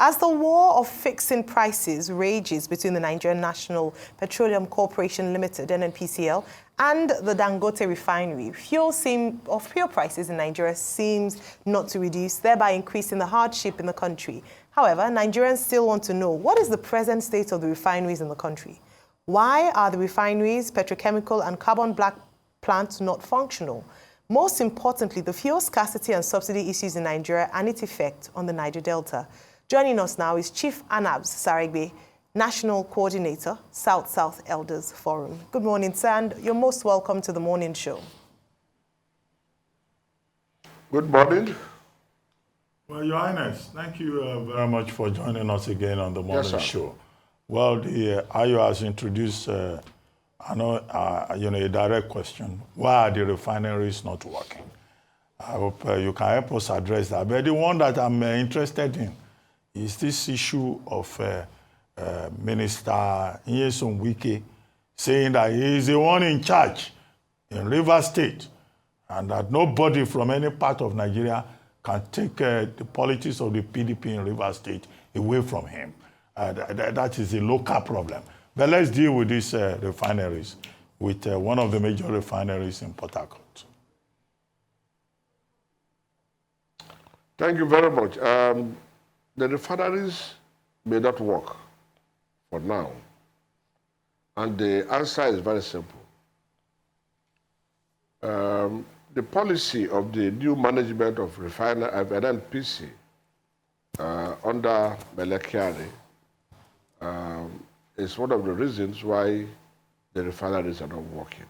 As the war of fixing prices rages between the Nigerian National Petroleum Corporation Limited, NNPCL, and the Dangote Refinery, fuel prices in Nigeria seems not to reduce, thereby increasing the hardship in the country. However, Nigerians still want to know, what is the present state of the refineries in the country? Why are the refineries, petrochemical and carbon black plants not functional? Most importantly, the fuel scarcity and subsidy issues in Nigeria and its effect on the Niger Delta. Joining us now is Chief Anabs Sara-Igbe, National Coordinator, South-South Elders Forum. Good morning, sir, and you're most welcome to the morning show. Good morning. Well, Your Highness, thank you very much for joining us again on the morning show. Well, the IO has introduced, a direct question. Why are the refineries not working? I hope you can help us address that. But the one that I'm interested in is this issue of Minister Nyesom Wike saying that he is the one in charge in Rivers State and that nobody from any part of Nigeria can take the politics of the PDP in Rivers State away from him. That is a local problem. But let's deal with these refineries, with one of the major refineries in Port Harcourt. Thank you very much. The refineries may not work for now. And the answer is very simple. The policy of the new management of NNPC under Melekiari is one of the reasons why the refineries are not working.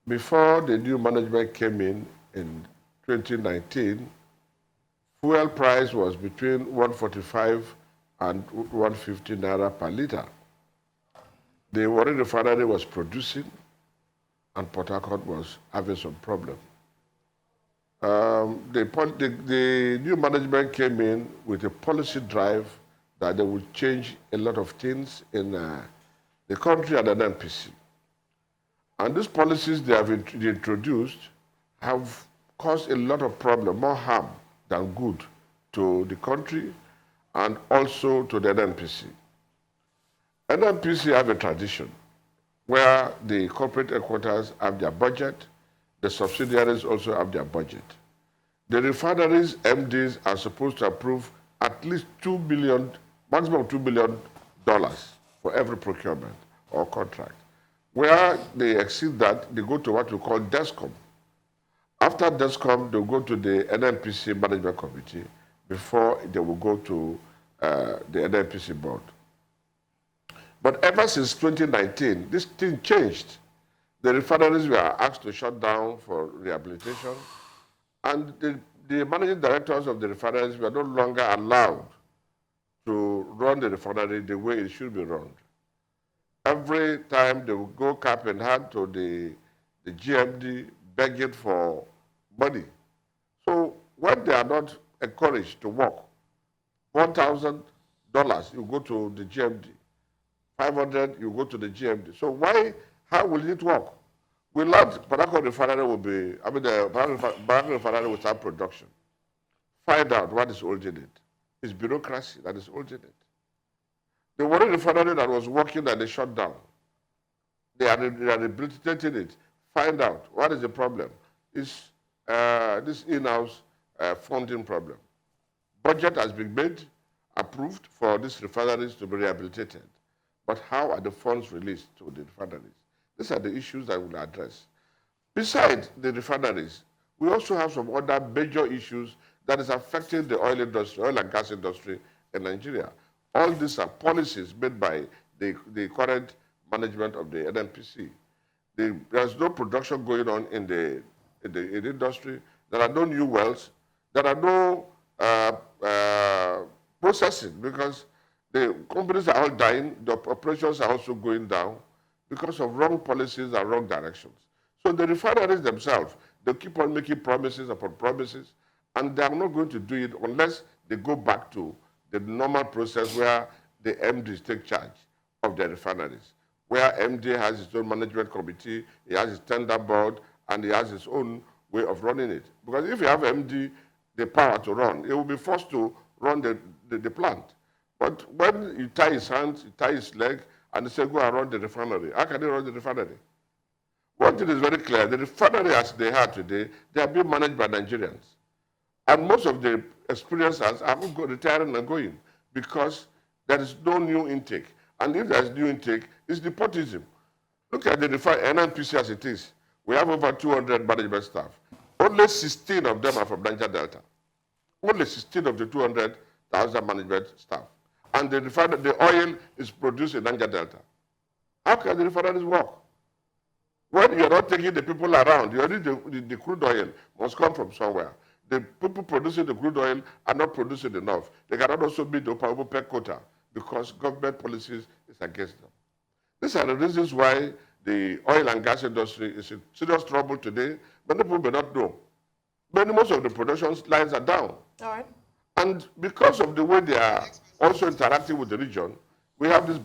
Before the new management came in 2019, fuel price was between 145 and 150 naira per litre. The Warri refinery was producing, and Port Harcourt was having some problem. The new management came in with a policy drive that they would change a lot of things in the country and the NNPC. And these policies they have introduced have caused a lot of problem, more harm than good to the country and also to the NNPC. NNPC have a tradition where the corporate headquarters have their budget, the subsidiaries also have their budget. The refineries MDs are supposed to approve at least $2 billion, maximum $2 billion for every procurement or contract. Where they exceed that, they go to what we call DESCOM. After DESCOM, they'll go to the NNPC Management Committee before they will go to the NNPC board. But ever since 2019, this thing changed. The refineries were asked to shut down for rehabilitation, and the managing directors of the refineries were no longer allowed to run the refinery the way it should be run. Every time they would go cap in hand to the GMD begging for money. So when they are not encouraged to work, $1,000, you go to the GMD. 500, you go to the GMD. So how will it work? We learned Port Harcourt refinery the Port Harcourt refinery will start production. Find out what is holding it. It's bureaucracy that is holding it. The Warri refinery that was working and they shut down. They are rehabilitating it. Find out what is the problem. It's this in-house funding problem. Budget has been made, approved for these refineries to be rehabilitated. But how are the funds released to the refineries? These are the issues that we'll address. Besides the refineries, we also have some other major issues that is affecting the oil industry, oil and gas industry in Nigeria. All these are policies made by the current management of the NNPC. There's no production going on in the industry. There are no new wells. There are no processing because the companies are all dying. The operations are also going down because of wrong policies and wrong directions. So the refineries themselves, they keep on making promises upon promises, and they are not going to do it unless they go back to the normal process where the MDs take charge of the refineries, where MD has his own management committee, he has his tender board, and he has his own way of running it. Because if you have MD the power to run, he will be forced to run the the plant. But when you tie his hands, you tie his leg, and they say, go and run the refinery. How can they run the refinery? One thing is very clear. The refinery as they are today, they are being managed by Nigerians. And most of the experiencers are retiring and going because there is no new intake. And if there is new intake, it's nepotism. Look at the NNPC as it is. We have over 200 management staff. Only 16 of them are from Niger Delta. Only 16 of the 200,000 management staff. And the oil is produced in Niger Delta. How can the refineries work? When you're not taking the people around, the crude oil must come from somewhere. The people producing the crude oil are not producing enough. They cannot also meet the OPEC quota because government policies is against them. These are the reasons why the oil and gas industry is in serious trouble today. Many people may not know. Most of the production lines are down. All right. And because of the way they are also interacting with the region, we have this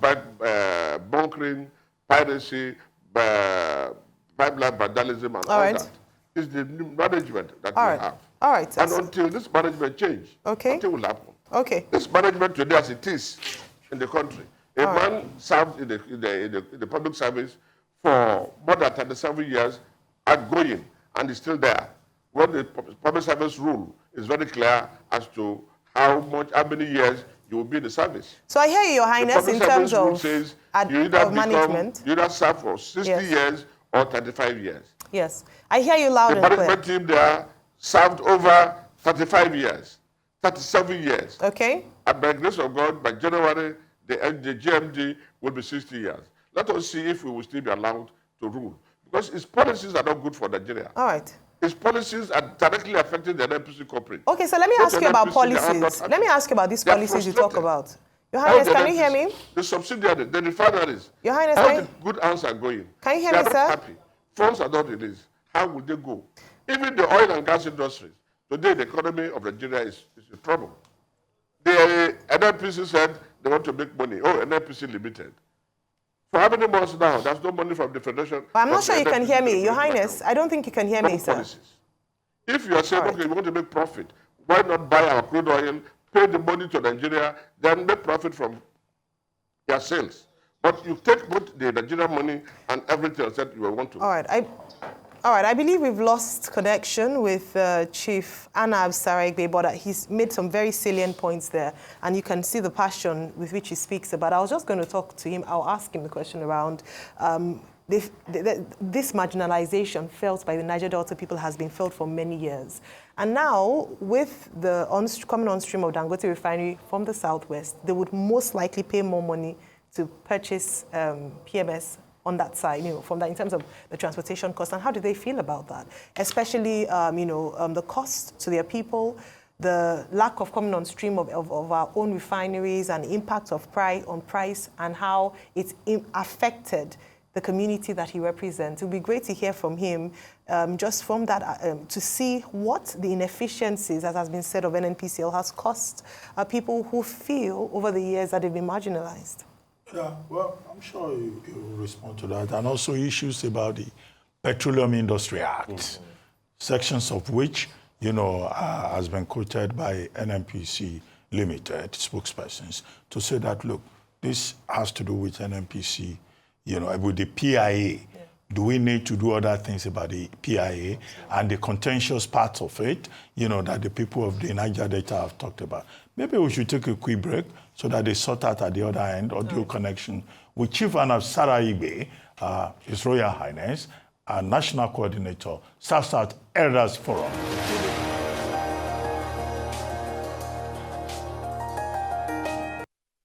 bunkering, piracy, pipeline vandalism, and all that. It's the management that we have. All right. And until this management change, nothing will happen. Okay. This management today, as it is in the country, a man served in the public service for more than 37 years, outgoing, and is still there. When the public service rule is very clear as to how many years you will be in the service. So I hear you, Your Highness, in terms of says management. You either serve for 60 years or 35 years. Yes. I hear you loud and clear. The management team there served over 35 years, 37 years. Okay. And by the grace of God, by January, the GMD will be 60 years. Let us see if we will still be allowed to rule. Because its policies are not good for Nigeria. All right. Its policies are directly affecting the NNPC corporate. Okay, so let me ask you about policies. Let me ask you about these policies you talk about. Your Highness, can you hear me? The subsidiary, the refineries. Your Highness, how the good answer going? Can you hear me, sir? They are not happy. Funds are not released. How will they go? Even the oil and gas industries. Today, the economy of Nigeria is in trouble. The NNPC said they want to make money. Oh, NNPC Limited. For how many months now? There's no money from the Federation. But I'm not sure you can hear me. Your Highness, I don't think you can hear me, sir. Policies. If you are saying, okay, we want to make profit, why not buy our crude oil, pay the money to Nigeria, then make profit from your sales? But you take both the Nigerian money and everything else that you want to. All right, I believe we've lost connection with Chief Anabs Sara-Igbe, but he's made some very salient points there, and you can see the passion with which he speaks about. I was just going to talk to him. I'll ask him the question around this marginalization felt by the Niger Delta people has been felt for many years. And now, with the coming on stream of Dangote Refinery from the Southwest, they would most likely pay more money to purchase PMS on that side, from that in terms of the transportation cost. And how do they feel about that? Especially, the cost to their people, the lack of coming on stream of our own refineries and impact of price and how it's affected the community that he represents. It would be great to hear from him just from that, to see what the inefficiencies, as has been said, of NNPCL has cost people who feel over the years that they've been marginalized. Yeah, well, I'm sure you will respond to that. And also issues about the Petroleum Industry Act, sections of which, has been quoted by NNPC Limited spokespersons to say that, look, this has to do with NNPC, with the PIA. Yeah. Do we need to do other things about the PIA and the contentious parts of it, that the people of the Niger Delta have talked about? Maybe we should take a quick break so that they sort out at the other end, audio connection with Chief Anabs Sara-Igbe, His Royal Highness, and National Coordinator, South-South Elders Forum.